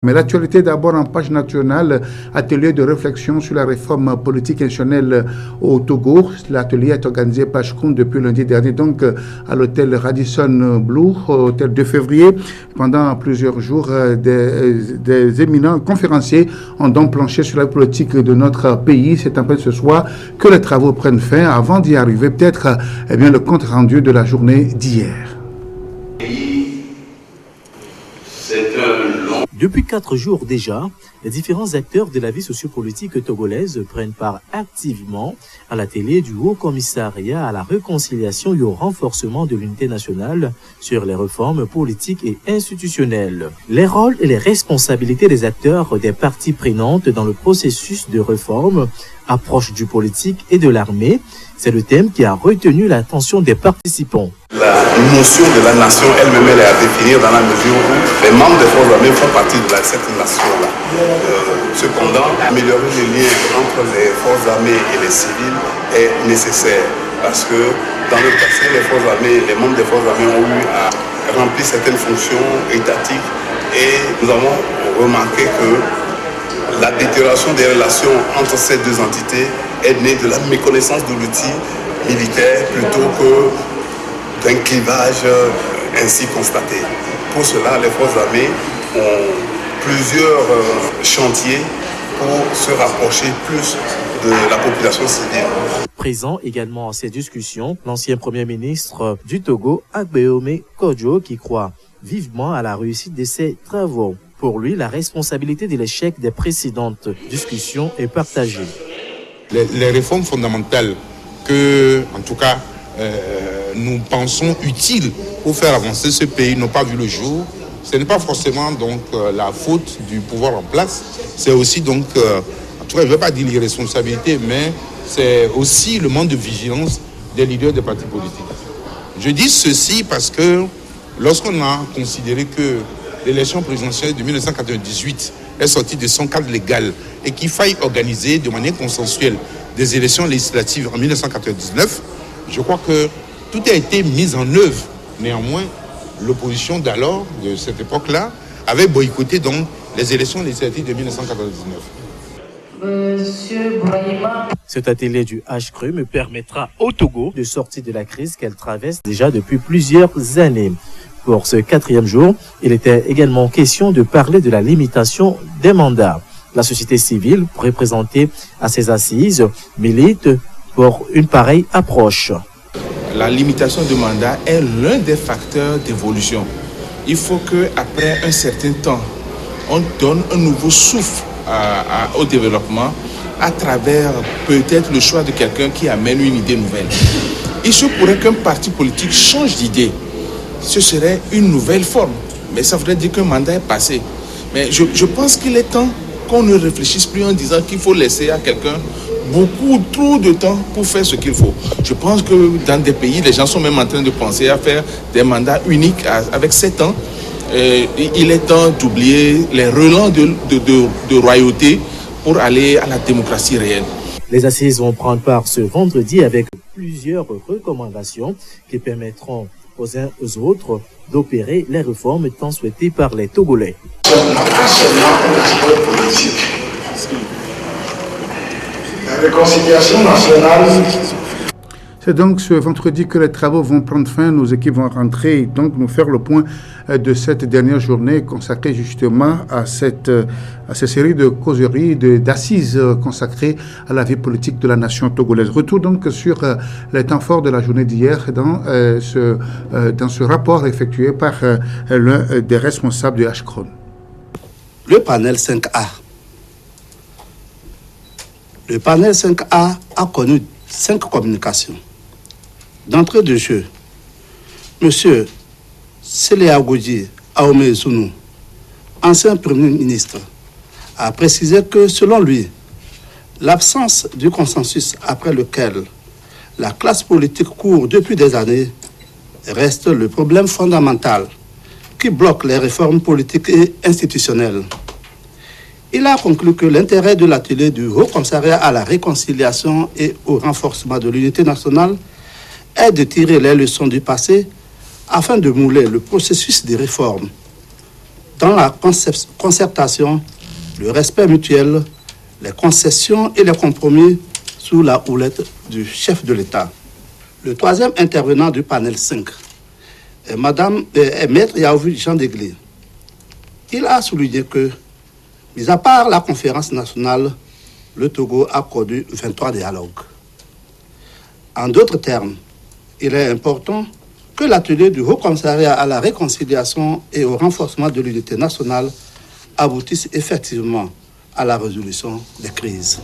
Mais l'actualité d'abord en page nationale, atelier de réflexion sur la réforme politique institutionnelle au Togo. L'atelier est organisé par Ashkroun depuis lundi dernier, donc à l'hôtel Radisson Blu, hôtel 2 février. Pendant plusieurs jours, des éminents conférenciers ont donc planché sur la politique de notre pays. C'est en fait ce soir que les travaux prennent fin. Avant d'y arriver, peut-être le compte rendu de la journée d'hier. Depuis 4 jours déjà, les différents acteurs de la vie sociopolitique togolaise prennent part activement à l'atelier du Haut Commissariat à la réconciliation et au renforcement de l'unité nationale sur les réformes politiques et institutionnelles. Les rôles et les responsabilités des acteurs des parties prenantes dans le processus de réforme, approche du politique et de l'armée, c'est le thème qui a retenu l'attention des participants. La notion de la nation elle-même, elle est à définir dans la mesure où les membres des forces armées font partie de cette nation-là. Cependant, améliorer les liens entre les forces armées et les civils est nécessaire parce que dans le passé, les membres des forces armées ont eu à remplir certaines fonctions étatiques et nous avons remarqué que la détérioration des relations entre ces deux entités est née de la méconnaissance de l'outil militaire plutôt que d'un clivage ainsi constaté. Pour cela, les forces armées ont plusieurs chantiers pour se rapprocher plus de la population civile. Présent également à ces discussions, l'ancien Premier ministre du Togo, Agbeome Kodjo, qui croit vivement à la réussite de ces travaux. Pour lui, la responsabilité de l'échec des précédentes discussions est partagée. Les réformes fondamentales que, en tout cas, nous pensons utiles pour faire avancer ce pays n'ont pas vu le jour. Ce n'est pas forcément donc la faute du pouvoir en place. C'est aussi donc, en tout cas, je ne vais pas dire l'irresponsabilité, mais c'est aussi le manque de vigilance des leaders des partis politiques. Je dis ceci parce que lorsqu'on a considéré que l'élection présidentielle de 1998 est sortie de son cadre légal et qu'il faille organiser de manière consensuelle des élections législatives en 1999, je crois que tout a été mis en œuvre. Néanmoins, l'opposition d'alors, de cette époque-là, avait boycotté donc les élections législatives de 1999. Cet atelier du Ashkroun permettra au Togo de sortir de la crise qu'elle traverse déjà depuis plusieurs années. Pour ce 4e jour, il était également question de parler de la limitation des mandats. La société civile, représentée à ces assises, milite pour une pareille approche. La limitation de mandat est l'un des facteurs d'évolution. Il faut qu'après un certain temps, on donne un nouveau souffle au développement à travers peut-être le choix de quelqu'un qui amène une idée nouvelle. Il se pourrait qu'un parti politique change d'idée. Ce serait une nouvelle forme. Mais ça voudrait dire qu'un mandat est passé. Mais je pense qu'il est temps qu'on ne réfléchisse plus en disant qu'il faut laisser à quelqu'un trop de temps pour faire ce qu'il faut. Je pense que dans des pays, les gens sont même en train de penser à faire des mandats uniques avec 7 ans. Il est temps d'oublier les relents de royauté pour aller à la démocratie réelle. Les assises vont prendre part ce vendredi avec plusieurs recommandations qui permettront aux uns aux autres d'opérer les réformes tant souhaitées par les Togolais. Pas seulement un aspect politique. La réconciliation nationale. C'est donc ce vendredi que les travaux vont prendre fin. Nos équipes vont rentrer et donc nous faire le point de cette dernière journée consacrée justement à cette série de causeries, d'assises consacrées à la vie politique de la nation togolaise. Retour donc sur les temps forts de la journée d'hier dans ce rapport effectué par l'un des responsables de Ashkroun. Le panel 5A. Le panel 5A a connu 5 communications. D'entrée de jeu, M. Seleagoudi Aome Zounou, ancien Premier ministre, a précisé que, selon lui, l'absence du consensus après lequel la classe politique court depuis des années reste le problème fondamental qui bloque les réformes politiques et institutionnelles. Il a conclu que l'intérêt de l'atelier du Haut Commissariat à la réconciliation et au renforcement de l'unité nationale est de tirer les leçons du passé afin de mouler le processus des réformes dans la concertation, le respect mutuel, les concessions et les compromis sous la houlette du chef de l'État. Le troisième intervenant du panel 5 est Maître Yaovu Jean Degli. Il a souligné que, mis à part la conférence nationale, le Togo a conduit 23 dialogues. En d'autres termes, il est important que l'atelier du Haut Commissariat à la réconciliation et au renforcement de l'unité nationale aboutisse effectivement à la résolution des crises.